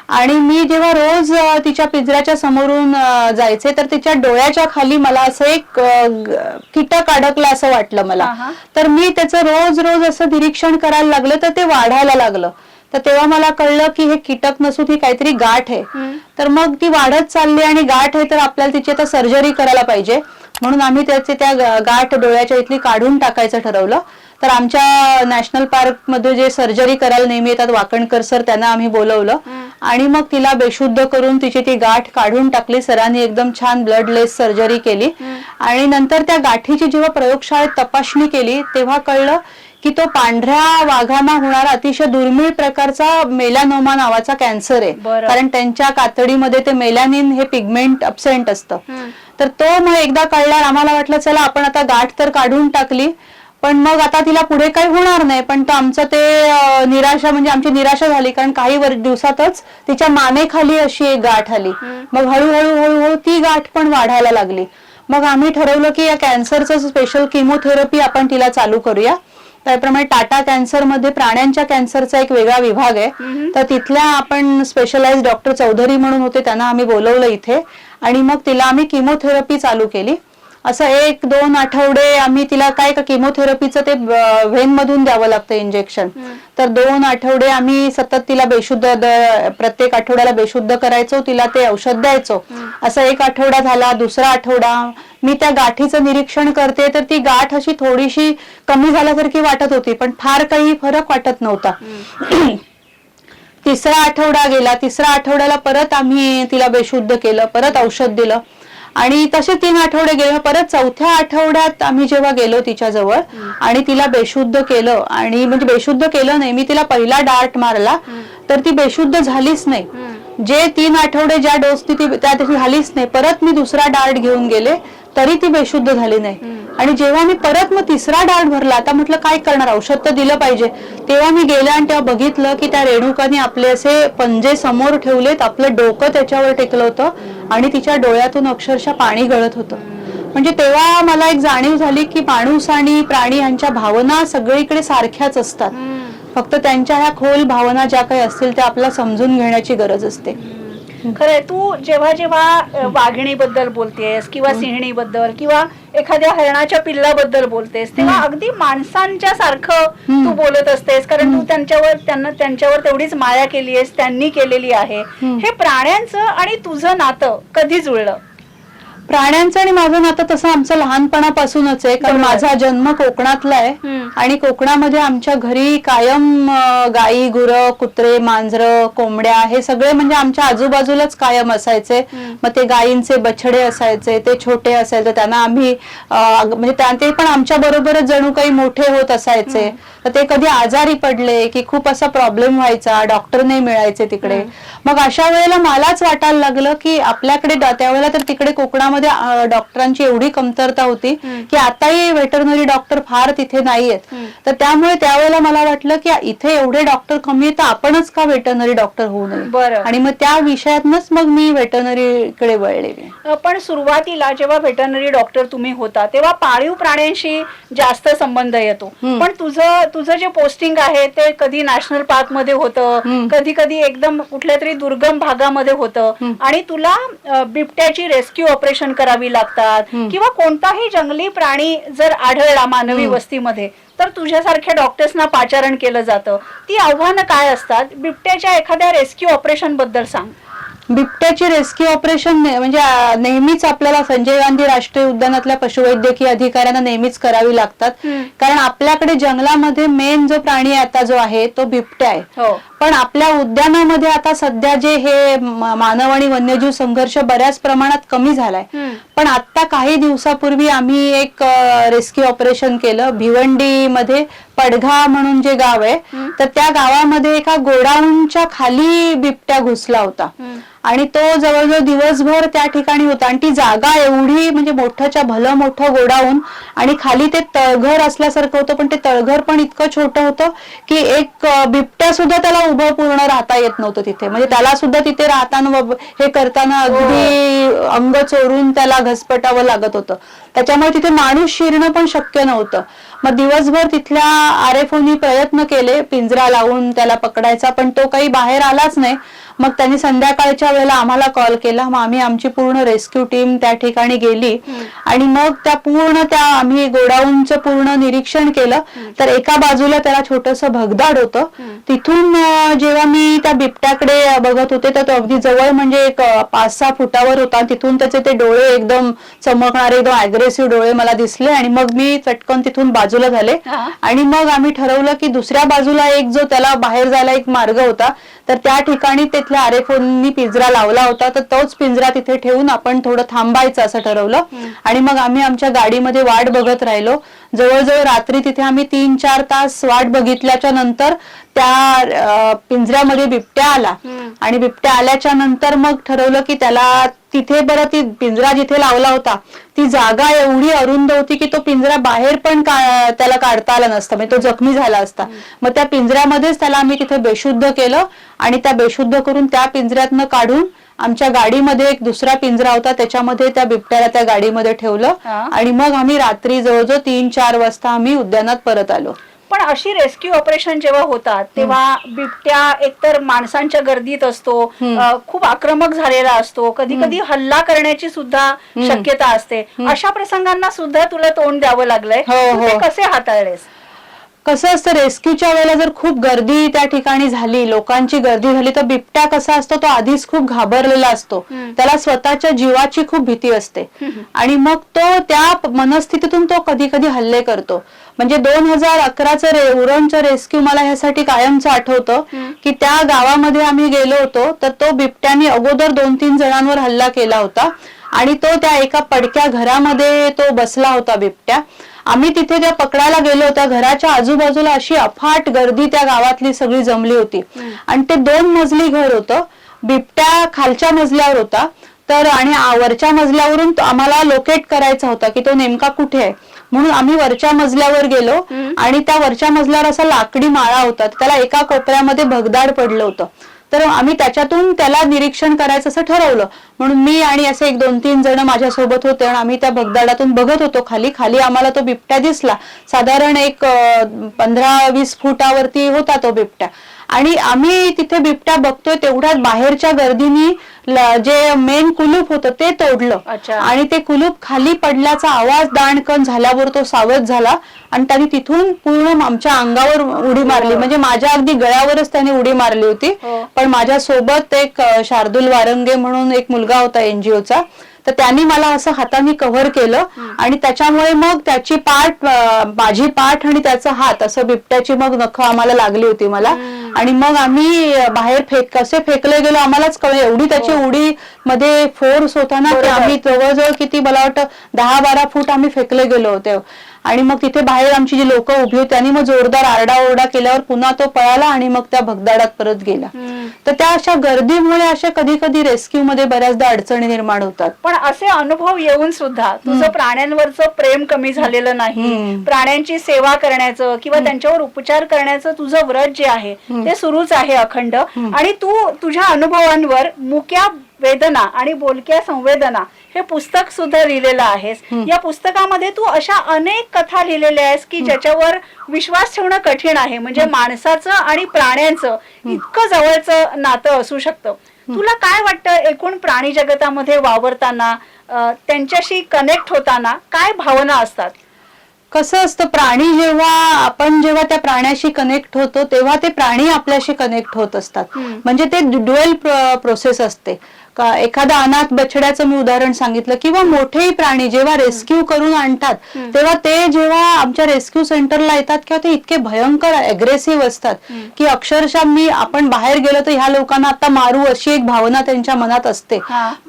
आणि मी जेव्हा रोज तिच्या पिंजऱ्याच्या समोरून जायचे तर तिच्या डोळ्याच्या खाली मला असं एक कीटक अडकलं असं वाटलं मला. तर मी त्याचं रोज असं निरीक्षण करायला लागलं तर ते वाढायला लागलं. तर तेव्हा मला कळलं की हे कीटक नसून ही काहीतरी गाठ आहे. तर मग ती वाढत चालली आणि गाठ आहे तर आपल्याला तिची आता सर्जरी करायला पाहिजे म्हणून आम्ही त्या गाठ डोळ्याच्या इथली काढून टाकायचं ठरवलं. तर आमच्या नॅशनल पार्क मध्ये जे सर्जरी करायला नेहमी येतात वाकणकर सर, त्यांना आम्ही बोलवलं आणि मग तिला बेशुद्ध करून तिची ती गाठ काढून टाकली. सरांनी एकदम छान ब्लडलेस सर्जरी केली आणि नंतर त्या गाठीची जेव्हा प्रयोगशाळेत तपासणी केली तेव्हा कळलं की तो पांढऱ्या वाघांना होणारा अतिशय दुर्मिळ प्रकारचा मेलॅनोमा नावाचा कॅन्सर आहे. कारण त्यांच्या कातडीमध्ये ते मेलॅनिन हे पिगमेंट अब्सेंट असतं. तर तो मग एकदा कळल्यावर आम्हाला वाटलं चला आपण आता गाठ तर काढून टाकली पण मग आता तिला पुढे काही होणार नाही. पण आमचं ते निराशा म्हणजे आमची निराशा झाली कारण काही दिवसातच तिच्या मानेखाली अशी एक गाठ आली. मग हळूहळू ती गाठ पण वाढायला लागली. मग आम्ही ठरवलं की या कॅन्सरचं स्पेशल किमोथेरपी आपण तिला चालू करूया. त्याप्रमाणे टाटा कॅन्सर मध्ये प्राण्यांच्या कॅन्सरचा एक वेगळा विभाग आहे. तर तिथल्या आपण स्पेशलाइज डॉक्टर चौधरी म्हणून होते त्यांना आम्ही बोलवलं इथे आणि मग तिला आम्ही किमोथेरपी चालू केली. असं 1-2 आठवडे आम्ही तिला काय किमोथेरपीचं ते व्हेन मधून द्यावं लागतं इंजेक्शन. तर 2 आठवडे आम्ही सतत तिला बेशुद्ध प्रत्येक आठवड्याला बेशुद्ध करायचो, तिला ते औषध द्यायचो. असं 1 आठवडा झाला, दुसरा आठवडा मी त्या गाठीचं निरीक्षण करते तर ती गाठ अशी थोडीशी कमी झाल्यासारखी वाटत होती पण फार काही फरक वाटत नव्हता. तिसरा आठवडा गेला, तिसऱ्या आठवड्याला परत आम्ही तिला बेशुद्ध केलं, परत औषध दिलं आणि तसे 3 आठवडे गेले. परत चौथ्या आठवड्यात आम्ही जेव्हा गेलो तिच्या जवळ आणि तिला बेशुद्ध केलं आणि म्हणजे बेशुद्ध केलं नाही, मी तिला पहिला डार्ट मारला तर ती बेशुद्ध झालीच नाही. जे 3 आठवडे ज्या डोसनी ती त्या झालीच नाही, परत मी दुसरा डार्ट घेऊन गेले तरी ती बेशुद्ध झाली नाही. आणि जेव्हा मी परत मग तिसरा डार्ट भरला, आता म्हटलं काय करणार, औषध तर दिलं पाहिजे. तेव्हा मी गेले आणि तेव्हा बघितलं की त्या रेणुकाने आपले असे पंजे समोर ठेवलेत, आपलं डोकं त्याच्यावर टेकलं होतं आणि तिच्या डोळ्यातून अक्षरशः पाणी गळत होतं. म्हणजे तेव्हा मला एक जाणीव झाली की माणूस आणि प्राणी यांच्या भावना सगळीकडे सारख्याच असतात. फक्त त्यांच्या ह्या खोल भावना ज्या काही असतील त्या आपल्याला समजून घेण्याची गरज असते. खरंय, तू जेव्हा जेव्हा वाघिणीबद्दल बोलतेस किंवा सिंहणीबद्दल किंवा एखाद्या हरणाच्या पिल्लाबद्दल बोलतेस तेव्हा अगदी माणसांच्या सारखं तू बोलत असतेस, कारण तू त्यांच्यावर तेवढीच माया केली आहेस, त्यांनी केलेली आहे. हे प्राण्यांचं आणि तुझं नातं कधी जुळलं? प्राण्यांचं आणि माझं नातं तसं आमचं लहानपणापासूनच आहे, कारण माझा जन्म कोकणातला आहे आणि कोकणामध्ये आमच्या घरी कायम गाई, गुरं, कुत्रे, मांजरं, कोंबड्या हे सगळे म्हणजे आमच्या आजूबाजूलाच कायम असायचे. मग ते गायींचे बछडे असायचे, ते छोटे असायचे, त्यांना आम्ही म्हणजे ते पण आमच्या बरोबरच जणू काही मोठे होत असायचे. तर ते कधी आजारी पडले की खूप असा प्रॉब्लेम व्हायचा, डॉक्टर नाही मिळायचे तिकडे. मग अशा वेळेला मलाच वाटायला लागलं की आपल्याकडे त्यावेळेला तर तिकडे कोकणामध्ये डॉक्टरांची एवढी कमतरता होती की आताही वेटरनरी डॉक्टर फार तिथे नाहीयेत. तर त्यामुळे त्यावेळेला मला वाटलं की इथे एवढे डॉक्टर कमी आहेत तर आपणच का वेटरनरी डॉक्टर होऊ नये. आणि मग त्या विषयातनच मग मी वेटरनरीकडे वळले. पण सुरुवातीला जेव्हा वेटरनरी डॉक्टर तुम्ही होता तेव्हा पाळीव प्राण्यांशी जास्त संबंध येतो, पण तुझं जे पोस्टिंग आहे ते कधी नॅशनल पार्क मध्ये होतं, कधी कधी एकदम कुठल्या तरी दुर्गम भागामध्ये होतं, आणि तुला बिबट्याची रेस्क्यू ऑपरेशन करावी लागतात किंवा कोणताही जंगली प्राणी जर आढळला मानवी वस्तीमध्ये तर तुझ्यासारख्या डॉक्टर्सना पाचारण केलं जातं. ती आव्हानं काय असतात? बिबट्याच्या एखाद्या रेस्क्यू ऑपरेशन बद्दल सांग. बिबट्याची रेस्क्यू ऑपरेशन म्हणजे नेहमीच आपल्याला संजय गांधी राष्ट्रीय उद्यानातल्या पशुवैद्यकीय अधिकाऱ्यांना नेहमीच करावी लागतात, कारण आपल्याकडे जंगलामध्ये मेन जो प्राणी आता जो आहे तो बिबट्या आहे. पण आपल्या उद्यानामध्ये आता सध्या जे हे मानव आणि वन्यजीव संघर्ष बऱ्याच प्रमाणात कमी झालाय. पण आता काही दिवसापूर्वी आम्ही एक रेस्क्यू ऑपरेशन केलं भिवंडी मध्ये. पडघा म्हणून जे गाव आहे तर त्या गावामध्ये एका गोडाऊनच्या खाली बिबट्या घुसला होता आणि तो जवळजवळ दिवसभर त्या ठिकाणी होता. आणि ती जागा एवढी म्हणजे मोठ्याच्या भलं मोठं गोडाऊन आणि खाली ते तळघर असल्यासारखं होतं, पण ते तळघर पण इतकं छोटं होतं की एक बिबट्या सुद्धा त्याला उभं पूर्ण राहता येत नव्हतं तिथे. म्हणजे त्याला सुद्धा तिथे राहताना हे करताना अगदी अंग चोरून त्याला घसपटावं लागत होतं. त्याच्यामुळे तिथे माणूस शिरणं पण शक्य नव्हतं. मग दिवसभर तिथल्या आरएफओनी प्रयत्न केले पिंजरा लावून त्याला पकडायचा, पण तो काही बाहेर आलाच नाही. मग त्यांनी संध्याकाळच्या वेळेला आम्हाला कॉल केला. मग आम्ही आमची पूर्ण रेस्क्यू टीम त्या ठिकाणी गेली आणि मग त्या आम्ही गोडाऊनचं पूर्ण निरीक्षण केलं. तर एका बाजूला त्याला छोटंसं भगदाड होतं. तिथून जेव्हा मी त्या बिबट्याकडे बघत होते तर तो अगदी जवळ म्हणजे एक 5-6 फुटावर होता. तिथून त्याचे ते डोळे एकदम चमकणारे, एकदम अग्रेसिव्ह डोळे मला दिसले आणि मग मी चटकन तिथून बाजूला झाले. आणि मग आम्ही ठरवलं की दुसऱ्या बाजूला एक जो त्याला बाहेर जायला एक मार्ग होता, तर त्या ठिकाणी तिथल्या आरएफओनी पिंजरा लावला होता. तर तोच पिंजरा तिथे ठेवून आपण थोडं थांबायचं असं ठरवलं. आणि मग आम्ही आमच्या गाडीमध्ये वाट बघत राहिलो. जवळजवळ रात्री तिथे आम्ही 3-4 तास वाट बघितल्याच्या नंतर त्या पिंजऱ्यामध्ये बिबट्या आला. आणि बिबट्या आल्याच्या नंतर मग ठरवलं की त्याला तिथे ती पिंजरा जिथे लावला होता ती जागा एवढी अरुंद होती की तो पिंजरा बाहेर पण त्याला काढता आला नसता, म्हणजे तो जखमी झाला असता. मग त्या पिंजऱ्यामध्येच त्याला आम्ही तिथे बेशुद्ध केलं आणि त्या बेशुद्ध करून त्या पिंजऱ्यातनं काढून आमच्या गाडीमध्ये एक दुसरा पिंजरा होता त्याच्यामध्ये त्या बिबट्याला त्या गाडीमध्ये ठेवलं. आणि मग आम्ही रात्री जवळजवळ 3-4 वाजता आम्ही उद्यानात परत आलो. पण अशी रेस्क्यू ऑपरेशन जेव्हा होतात तेव्हा बिबट्या एकतर माणसांच्या गर्दीत असतो, खूप आक्रमक झालेला असतो, कधी कधी हल्ला करण्याची सुद्धा शक्यता असते. अशा प्रसंगांना सुद्धा तुला तोंड द्यावं लागलंय. तू कसे हाताळलेस? कसं असतं, रेस्क्यूच्या वेळेला जर खूप गर्दी त्या ठिकाणी झाली, लोकांची गर्दी झाली, तर बिबट्या कसा असतो तो आधीच खूप घाबरलेला असतो. त्याला स्वतःच्या जीवाची खूप भीती असते आणि मग तो त्या मनस्थितीतून तो कधी कधी हल्ले करतो. म्हणजे 2011चं उरणचं रेस्क्यू मला ह्यासाठी कायमचं आठवतं की त्या गावामध्ये आम्ही गेलो होतो तर तो बिबट्याने अगोदर 2-3 जणांवर हल्ला केला होता आणि तो त्या एका पडक्या घरामध्ये तो बसला होता बिबट्या. आम्ही तिथे त्या पकडायला गेलो होता. घराच्या आजूबाजूला अशी अफाट गर्दी त्या गावातली सगळी जमली होती आणि ते 2 मजली घर होतं. बिबट्या खालच्या मजल्यावर होता तर आणि वरच्या मजल्यावरून आम्हाला लोकेट करायचा होता की तो नेमका कुठे आहे. म्हणून आम्ही वरच्या मजल्यावर गेलो आणि त्या वरच्या मजल्यावर असा लाकडी माळा होता, त्याला एका कोपऱ्यामध्ये भगदाड पडलं होतं. तर आम्ही त्याच्यातून त्याला निरीक्षण करायचं असं ठरवलं. म्हणून मी आणि असे 1-2-3 जण माझ्यासोबत होते आणि आम्ही त्या भगदाडातून बघत होतो. खाली आम्हाला तो बिबट्या दिसला. साधारण एक 15-20 फुटावरती होता तो बिबट्या. आणि आम्ही तिथे बिबट्या बघतोय तेवढ्यात बाहेरच्या गर्दीनी जे मेन कुलूप होतं ते तोडलं. आणि ते कुलूप खाली पडल्याचा आवाज दाणकन झाल्यावर तो सावध झाला आणि त्यांनी तिथून पूर्ण आमच्या अंगावर उडी मारली. म्हणजे माझ्या अगदी गळ्यावरच त्याने उडी मारली होती. पण माझ्या सोबत एक शार्दूल वारंगे म्हणून एक मुलगा होता एनजीओचा, तर त्यांनी मला असं हाताने कव्हर केलं आणि त्याच्यामुळे मग त्याची पाठ, माझी पाठ आणि त्याचा हात असं बिबट्याची मग नखं आम्हाला लागली होती मला. आणि मग आम्ही बाहेर कसे फेकले गेलो आम्हालाच कळलं. एवढी त्याची उडी मध्ये फोर्स होता ना की आम्ही जवळजवळ किती मला वाटतं 10-12 फूट आम्ही फेकले गेलो होते. आणि मग तिथे बाहेर आमची जी लोक उभी होती त्यांनी मग जोरदार आरडाओरडा केल्यावर पुन्हा तो पळाला आणि मग त्या भगदाडात परत गेला. तर त्या अशा गर्दीमुळे अशा कधी कधी रेस्क्यू मध्ये बऱ्याचदा अडचणी निर्माण होतात. पण असे अनुभव येऊन सुद्धा तुझं प्राण्यांवरचं प्रेम कमी झालेलं नाही, प्राण्यांची सेवा करण्याचं किंवा त्यांच्यावर उपचार करण्याचं तुझं व्रत जे आहे ते सुरूच आहे अखंड. आणि तू तुझ्या अनुभवांवर मुक्या वेदना आणि बोलक्या संवेदना हे पुस्तक सुद्धा लिहिलेलं आहेस. या पुस्तकामध्ये तू अशा अनेक कथा लिहिलेल्या आहेस की ज्याच्यावर विश्वास ठेवणं कठीण आहे. म्हणजे माणसाचं आणि प्राण्यांचं इतकं जवळचं नातं असू शकतं. तुला काय वाटतं, एकूण प्राणी जगतामध्ये वावरताना, त्यांच्याशी कनेक्ट होताना काय भावना असतात? कसं असतं, आपण जेव्हा त्या प्राण्याशी कनेक्ट होतो तेव्हा ते प्राणी आपल्याशी कनेक्ट होत असतात. म्हणजे ते ड्युअल प्रोसेस असते. एखादा अनाथ बछड्याचं मी उदाहरण सांगितलं, किंवा मोठेही प्राणी जेव्हा रेस्क्यू करून आणतात तेव्हा ते जेव्हा आमच्या रेस्क्यू सेंटरला येतात किंवा ते इतके भयंकर अग्रेसिव्ह असतात की अक्षरशः आपण बाहेर गेलो तर ह्या लोकांना आता मारू अशी एक भावना त्यांच्या मनात असते.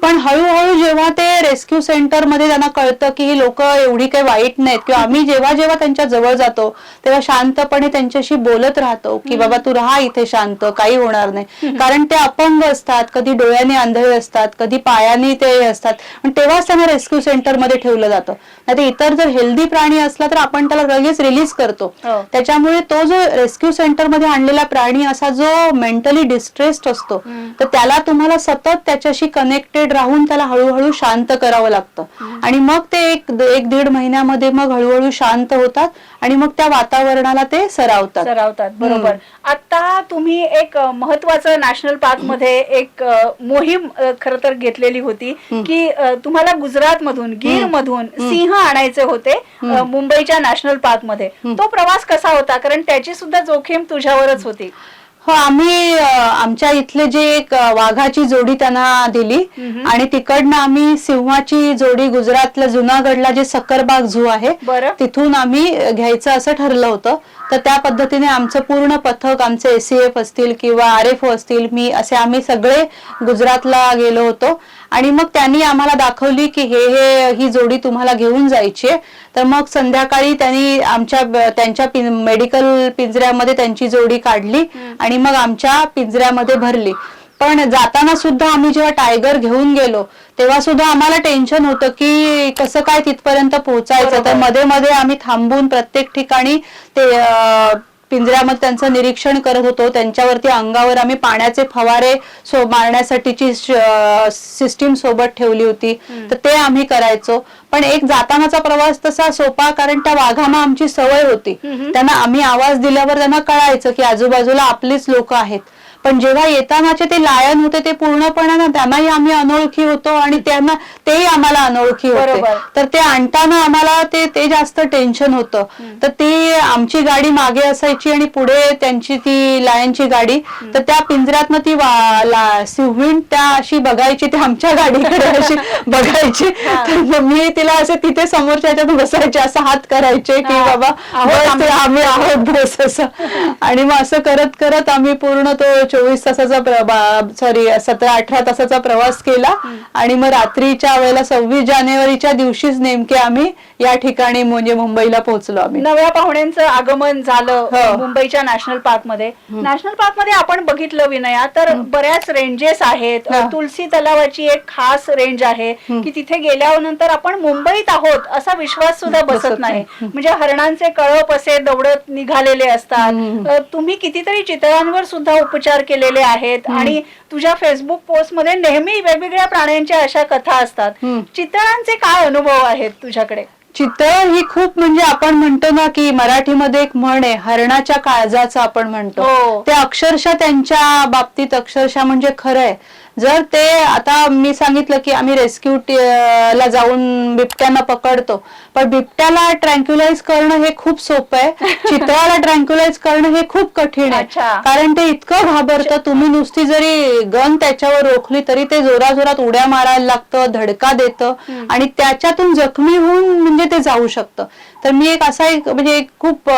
पण हळूहळू जेव्हा ते रेस्क्यू सेंटर मध्ये त्यांना कळतं की ही लोक एवढी काही वाईट नाहीत, किंवा आम्ही जेव्हा जेव्हा त्यांच्या जवळ जातो तेव्हा शांतपणे त्यांच्याशी बोलत राहतो की बाबा तू राहा इथे शांत, काही होणार नाही. कारण ते अपंग असतात, कधी डोळ्याने आंधळे असतात, कधी पायाने ते असतात, पण तेव्हाच त्यांना रेस्क्यू सेंटर मध्ये ठेवलं जातं. नाही तर इतर जर हेल्दी प्राणी असला तर आपण त्याला लगेच रिलीज करतो. त्याच्यामुळे तो जो रेस्क्यू सेंटर मध्ये आणलेला प्राणी असा जो मेंटली डिस्ट्रेस्ड असतो, तर त्याला तुम्हाला सतत त्याच्याशी कनेक्टेड राहून त्याला हळूहळू शांत करावं लागतं. आणि मग ते 1-1.5 महिन्यामध्ये मग हळूहळू शांत होतात आणि मग त्या वातावरणाला ते सरावतात. बरोबर. आता तुम्ही एक महत्वाचं नॅशनल पार्क मध्ये एक मोहीम खर तर घेतलेली होती की तुम्हाला गुजरात मधून, गीर मधून सिंह आणायचे होते मुंबईच्या नॅशनल पार्क मध्ये. तो प्रवास कसा होता? कारण त्याची सुद्धा जोखीम तुझ्यावरच होती. हो, आम्ही आमच्या इथले जे एक वाघाची जोडी त्यांना दिली आणि तिकडनं आम्ही सिंहाची जोडी गुजरातला जुनागडला जे सक्करबाग झू आहे तिथून आम्ही घ्यायचं असं ठरलं होतं. तर त्या पद्धतीने आमचं पूर्ण पथक, आमचे एसीएफ असतील किंवा आरएफओ असतील, आम्ही सगळे गुजरातला गेलो होतो. आणि मग त्यांनी आम्हाला दाखवली की ही जोडी तुम्हाला घेऊन जायची आहे. तर मग संध्याकाळी त्यांच्या मेडिकल पिंजऱ्यामध्ये त्यांची जोडी काढली आणि मग आमच्या पिंजऱ्यामध्ये भरली. पण जाताना सुद्धा आम्ही जेव्हा टायगर घेऊन गेलो तेव्हा सुद्धा आम्हाला टेन्शन होतं की कसं काय तिथपर्यंत पोहोचायचं. तर मध्ये मध्ये आम्ही थांबून प्रत्येक ठिकाणी ते पिंजऱ्यामध्ये त्यांचं निरीक्षण करत होतो. त्यांच्यावरती अंगावर आम्ही पाण्याचे फवारे मारण्यासाठीची सिस्टीम सोबत ठेवली होती, तर ते आम्ही करायचो. पण एक जातानाचा प्रवास तसा सोपा, कारण त्या वाघांना आमची सवय होती. त्यांना आम्ही आवाज दिल्यावर त्यांना कळायचं की आजूबाजूला आपलीच लोक आहेत. पण जेव्हा येतानाचे ते लायन होते ते पूर्णपणे ना त्यांनाही आम्ही अनोळखी होतो आणि तेही आम्हाला अनोळखी होते. तर ते आणताना आम्हाला ते जास्त टेन्शन होतं. तर ती आमची गाडी मागे असायची आणि पुढे त्यांची ती लायनची गाडी. तर त्या पिंजऱ्यातनं ती सिंहीण त्या अशी बघायची, ते आमच्या गाडीकडे अशी बघायची. तर मी तिला असे तिथे समोरच्या ह्याच्यात बसायचे, असा हात करायचे की बाबा आम्ही आहोत बस असं. आणि मग असं करत करत आम्ही पूर्ण तो 24 तासाचा 17-18 तासाचा प्रवास केला. आणि मग रात्रीच्या वेळेला 26 जानेवारीच्या दिवशीच नेमके आम्ही या ठिकाणी म्हणजे मुंबईला पोहोचलो आम्ही. नव्या पाहुण्यांचं आगमन झालं हो. मुंबईच्या नॅशनल पार्क मध्ये. नॅशनल पार्क मध्ये आपण बघितलं विनया तर बऱ्याच रेंजेस आहेत. तुलसी तलावाची एक खास रेंज आहे की तिथे गेल्यानंतर आपण मुंबईत आहोत असा विश्वास सुद्धा बसत नाही. म्हणजे हरणांचे कळप असे दौडत निघालेले असतात. तुम्ही कितीतरी चितळांवर सुद्धा उपचार केलेले आहेत आणि तुझ्या फेसबुक पोस्ट मध्ये नेहमी वेगवेगळ्या प्राण्यांच्या अशा कथा असतात. चितळांचे काय अनुभव आहेत तुझ्याकडे? चितळ ही खूप म्हणजे आपण म्हणतो ना की मराठीमध्ये एक म्हण आहे, हरणाच्या काळजाचं आपण म्हणतो. हो. ते अक्षरशः त्यांच्या बाबतीत अक्षरशः म्हणजे खरंय. जर ते आता मी सांगितलं की आम्ही रेस्क्यू ला जाऊन बिबट्यांना पकडतो, पण बिबट्याला ट्रँक्युलाइज करणं हे खूप सोपं आहे. चितळाला ट्रँक्युलाइज करणं हे खूप कठीण आहे. कारण ते इतकं घाबरतं, तुम्ही नुसती जरी गन त्याच्यावर रोखली तरी ते जोराजोरात उड्या मारायला लागतं, धडका देतं आणि त्याच्यातून जखमी होऊन म्हणजे ते जाऊ शकतं. तर मी एक असा एक म्हणजे एक खूप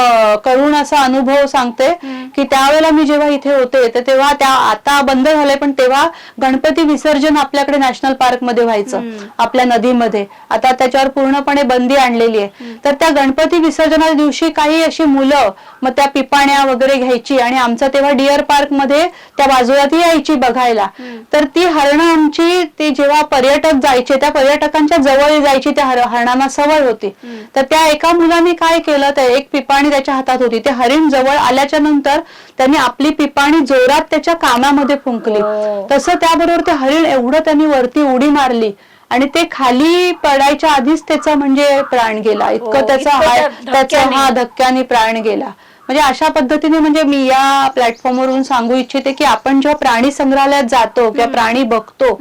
करुण असा अनुभव सांगते की त्यावेळेला मी जेव्हा इथे होते तर तेव्हा त्या आता बंद झालंय पण तेव्हा गणपती विसर्जन आपल्याकडे नॅशनल पार्क मध्ये व्हायचं आपल्या नदीमध्ये. आता त्याच्यावर पूर्णपणे बंदी आणलेली आहे. तर त्या गणपती विसर्जनाच्या दिवशी काही अशी मुलं मग त्या पिपाण्या वगैरे घ्यायची आणि आमचा तेव्हा डिअर पार्क मध्ये त्या बाजूला ती यायची बघायला. तर ती हरणं आमची ते जेव्हा पर्यटक जायचे त्या पर्यटकांच्या जवळ जायची, त्या हरणांना सवय होती. तर त्या एका मुलाने काय केलं, तर एक पिपाणी त्याच्या हातात होती, ते हरिण जवळ आल्याच्या नंतर त्यांनी आपली पिपाणी जोरात त्याच्या कानामध्ये फुंकली. तसं त्याबरोबर ते हरिण एवढं त्यांनी वरती उडी मारली आणि ते खाली पडायच्या आधीच त्याचा म्हणजे प्राण गेला. इतकं त्याचा धक्क्याने प्राण गेला. म्हणजे अशा पद्धतीने म्हणजे मी या प्लॅटफॉर्मवरून सांगू इच्छिते की आपण जेव्हा प्राणी संग्रहालयात जातो किंवा प्राणी बघतो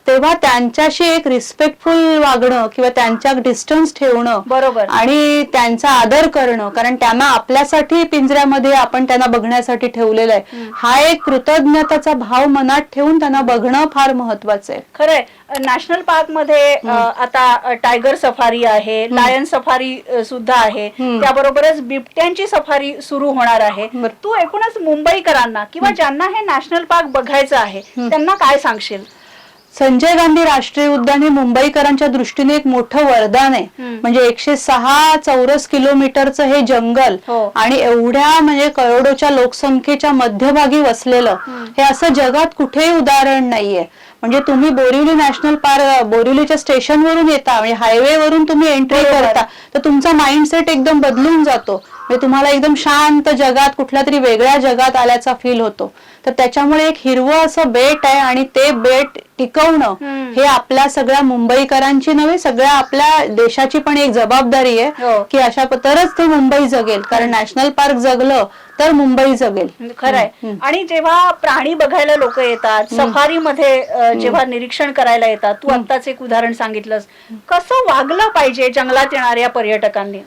तेव्हा त्यांच्याशी एक रिस्पेक्टफुल वागणं किंवा त्यांच्या डिस्टन्स ठेवणं बरोबर आणि त्यांचा आदर करणं. कारण त्यांना आपल्यासाठी पिंजऱ्यामध्ये आपण त्यांना बघण्यासाठी ठेवलेलं आहे. हा एक कृतज्ञताचा भाव मनात ठेवून त्यांना बघणं फार महत्वाचं आहे. खरंय. नॅशनल पार्क मध्ये आता टायगर सफारी आहे, लायन सफारी सुद्धा आहे, त्याबरोबरच बिबट्यांची सफारी सुरू होणार आहे. तू एकूणच मुंबईकरांना किंवा ज्यांना हे नॅशनल पार्क बघायचं आहे त्यांना काय सांगशील? संजय गांधी राष्ट्रीय उद्यान हे मुंबईकरांच्या दृष्टीने एक मोठं वरदान आहे. म्हणजे 106 चौरस किलोमीटरचं हे जंगल आणि एवढ्या म्हणजे करोडोच्या लोकसंख्येच्या मध्यभागी वसलेलं हे असं जगात कुठेही उदाहरण नाहीये. म्हणजे तुम्ही बोरिवली नॅशनल पार्क बोरिवलीच्या स्टेशनवरून येता म्हणजे हायवे वरून तुम्ही एंट्री करता तर तुमचा माइंडसेट एकदम बदलून जातो. म्हणजे तुम्हाला एकदम शांत जगात कुठल्या तरी वेगळ्या जगात आल्याचा फील होतो. तर त्याच्यामुळे एक हिरवं असं बेट आहे आणि ते बेट टिकवणं हे आपल्या सगळ्या मुंबईकरांची नव्हे सगळ्या आपल्या देशाची पण एक जबाबदारी आहे की अशा तरच ते मुंबई जगेल. कारण नॅशनल पार्क जगलं तर मुंबई जगेल. खरंय. आणि जेव्हा प्राणी बघायला लोक येतात, सफारी मध्ये जेव्हा निरीक्षण करायला येतात, तू आत्ताच एक उदाहरण सांगितलंस, कसं वागलं पाहिजे जंगलात येणाऱ्या पर्यटकांनी?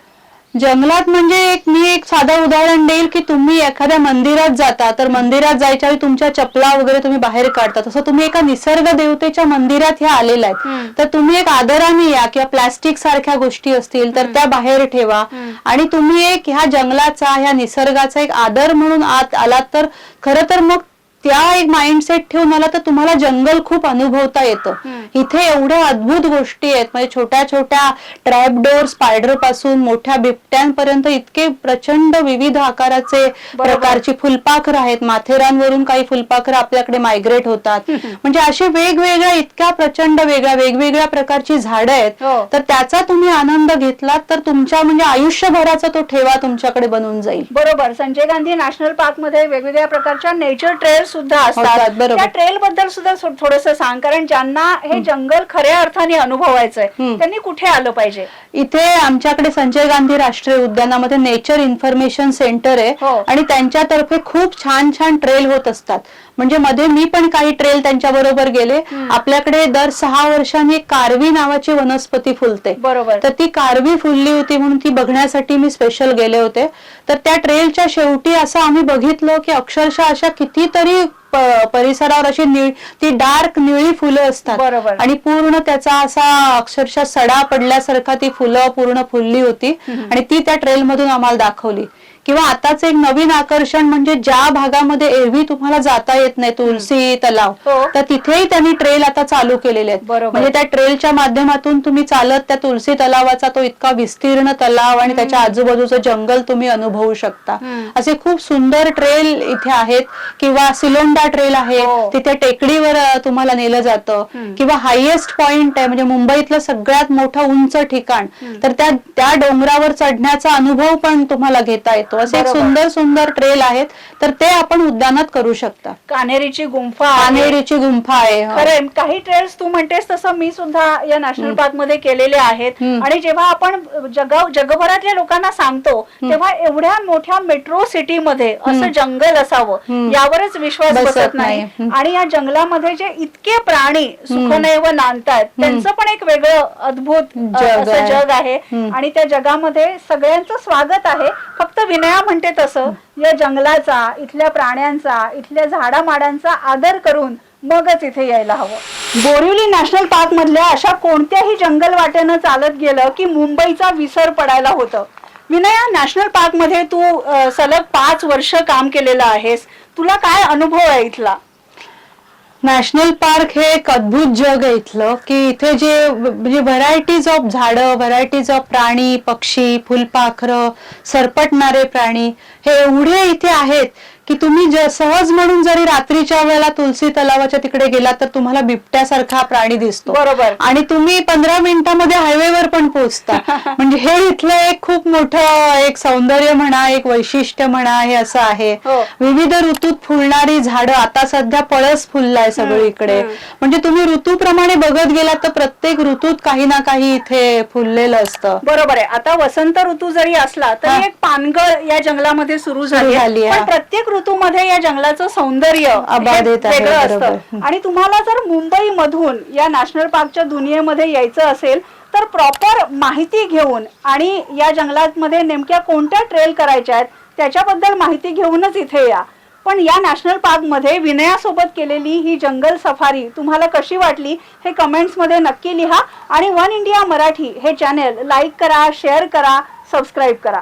जंगलात म्हणजे मी एक साधं उदाहरण देईल की तुम्ही एखाद्या मंदिरात जाता तर मंदिरात जायच्या वेळी तुमच्या चपला वगैरे तुम्ही बाहेर काढता. तसं तुम्ही एका निसर्ग देवतेच्या मंदिरात ह्या आलेला आहे तर तुम्ही एक आदराने या किंवा प्लास्टिक सारख्या गोष्टी असतील तर त्या बाहेर ठेवा आणि तुम्ही एक ह्या जंगलाचा ह्या निसर्गाचा एक आदर म्हणून आत आलात तर खरं तर मग त्या एक माइंडसेट ठेवून आला तर तुम्हाला जंगल खूप अनुभवता येतं. इथे एवढ्या अद्भुत गोष्टी आहेत. म्हणजे छोट्या छोट्या ट्रॅपडोर स्पायडर पासून मोठ्या बिबट्यांपर्यंत इतके प्रचंड विविध आकाराचे प्रकारची फुलपाखरं आहेत. माथेरानवरून काही फुलपाखरं आपल्याकडे मायग्रेट होतात. म्हणजे असे वेगवेगळ्या इतक्या प्रचंड वेगवेगळ्या प्रकारची झाडं आहेत. तर त्याचा तुम्ही आनंद घेतलात तर तुमच्या म्हणजे आयुष्यभराचा तो ठेवा तुमच्याकडे बनून जाईल. बरोबर. संजय गांधी नॅशनल पार्क मध्ये वेगवेगळ्या प्रकारच्या नेचर ट्रेल्स सुद्धा असतात. त्या ट्रेल बद्दल सुद्धा थोडस सांग. कारण ज्यांना हे जंगल खऱ्या अर्थाने अनुभवायचंय त्यांनी कुठे आलं पाहिजे? इथे आमच्याकडे संजय गांधी राष्ट्रीय उद्यानामध्ये नेचर इन्फॉर्मेशन सेंटर आहे आणि त्यांच्यातर्फे खूप छान छान ट्रेल होत असतात. म्हणजे मध्ये मी पण काही ट्रेल त्यांच्या बरोबर गेले. आपल्याकडे दर 6 वर्षांनी कारवी नावाची वनस्पती फुलते. बरोबर. तर ती कारवी फुलली होती म्हणून ती बघण्यासाठी मी स्पेशल गेले होते. तर त्या ट्रेलच्या शेवटी असं आम्ही बघितलं की अक्षरशः अशा कितीतरी परिसरावर अशी ती डार्क निळी फुलं असतात आणि पूर्ण त्याचा असा अक्षरशः सडा पडल्यासारखा ती फुलं पूर्ण फुलली होती आणि ती त्या ट्रेल मधून आम्हाला दाखवली किंवा आताच एक नवीन आकर्षण म्हणजे ज्या भागामध्ये एरवी तुम्हाला जाता येत नाही, तुलसी तलाव, हो. तर तिथेही त्यांनी ट्रेल आता चालू केलेले आहेत. बरोबर. म्हणजे त्या ट्रेलच्या माध्यमातून तुम्ही चालत त्या तुलसी तलावाचा तो इतका विस्तीर्ण तलाव आणि त्याच्या आजूबाजूचं जंगल तुम्ही अनुभवू शकता. असे खूप सुंदर ट्रेल इथे आहेत. किंवा सिलोंडा ट्रेल आहे, हो. तिथे टेकडीवर तुम्हाला नेलं जातं. किंवा हायएस्ट पॉइंट आहे म्हणजे मुंबईतलं सगळ्यात मोठं उंच ठिकाण, तर त्या डोंगरावर चढण्याचा अनुभव पण तुम्हाला घेता येतो. असे एक बरोबर. सुंदर सुंदर ट्रेल आहेत, तर ते आपण उद्यानात करू शकता. कान्हेरीची गुंफा आहे. कान्हेरीची गुंफा आहे. खरे काही ट्रेल्स तू म्हणतेस तसं मी सुद्धा या नॅशनल पार्क मध्ये केलेले आहेत. आणि जेव्हा आपण जगभरातल्या लोकांना सांगतो तेव्हा एवढ्या मोठ्या मेट्रो सिटी मध्ये असं जंगल असावं यावरच विश्वास बसत नाही. आणि या जंगलामध्ये जे इतके प्राणी सुखनैव नांदतायत त्यांचं पण एक वेगळं अद्भुत असं जग आहे. आणि त्या जगामध्ये सगळ्यांचं स्वागत आहे. फक्त विनया म्हणते तसं या जंगलाचा, इथल्या प्राण्यांचा, इथल्या झाडामाडांचा आदर करून मगच इथे यायला हवं. बोरिवली नॅशनल पार्क मधल्या अशा कोणत्याही जंगल वाटेनं चालत गेलं की मुंबईचा विसर पडायला होतं. विनया, नॅशनल पार्क मध्ये तू सलग 5 वर्ष काम केलेलं आहेस. तुला काय अनुभव आहे इथला? नॅशनल पार्क हे एक अद्भुत जग आहे इथलं, की इथे जे म्हणजे व्हरायटीज ऑफ झाडं, व्हरायटीज ऑफ प्राणी, पक्षी, फुलपाखरं, सरपटणारे प्राणी हे एवढे इथे आहेत की तुम्ही सहज म्हणून जरी रात्रीच्या वेळेला तुलसी तलावाच्या तिकडे गेलात तर तुम्हाला बिबट्यासारखा प्राणी दिसतो. बरोबर. आणि तुम्ही 15 मिनिटांमध्ये हायवेवर पण पोहोचता. म्हणजे हे इथलं एक खूप मोठं एक सौंदर्य म्हणा, एक वैशिष्ट्य म्हणा, हे असं आहे. विविध ऋतूत फुलणारी झाडं, आता सध्या पळस फुललाय सगळीकडे. म्हणजे तुम्ही ऋतूप्रमाणे बघत गेलात तर प्रत्येक ऋतूत काही ना काही इथे फुललेलं असतं. बरोबर आहे. आता वसंत ऋतू जरी असला तरी एक पानगळ या जंगलामध्ये सुरू झाली आहे. पण प्रत्येक ऋतूमध्ये या जंगलाचं सौंदर्य वेगळं असतं. आणि तुम्हाला जर मुंबई मधून या नॅशनल पार्कच्या दुनियेमध्ये यायचं असेल तर प्रॉपर माहिती घेऊन आणि या जंगलामध्ये नेमक्या कोणत्या ट्रेल करायच्या आहेत त्याच्याबद्दल माहिती घेऊनच इथे या. पण या नॅशनल पार्क मध्ये विनयासोबत केलेली ही जंगल सफारी तुम्हाला कशी वाटली हे कमेंट्स मध्ये नक्की लिहा. आणि वन इंडिया मराठी हे चॅनेल लाईक करा, शेअर करा, सबस्क्राईब करा.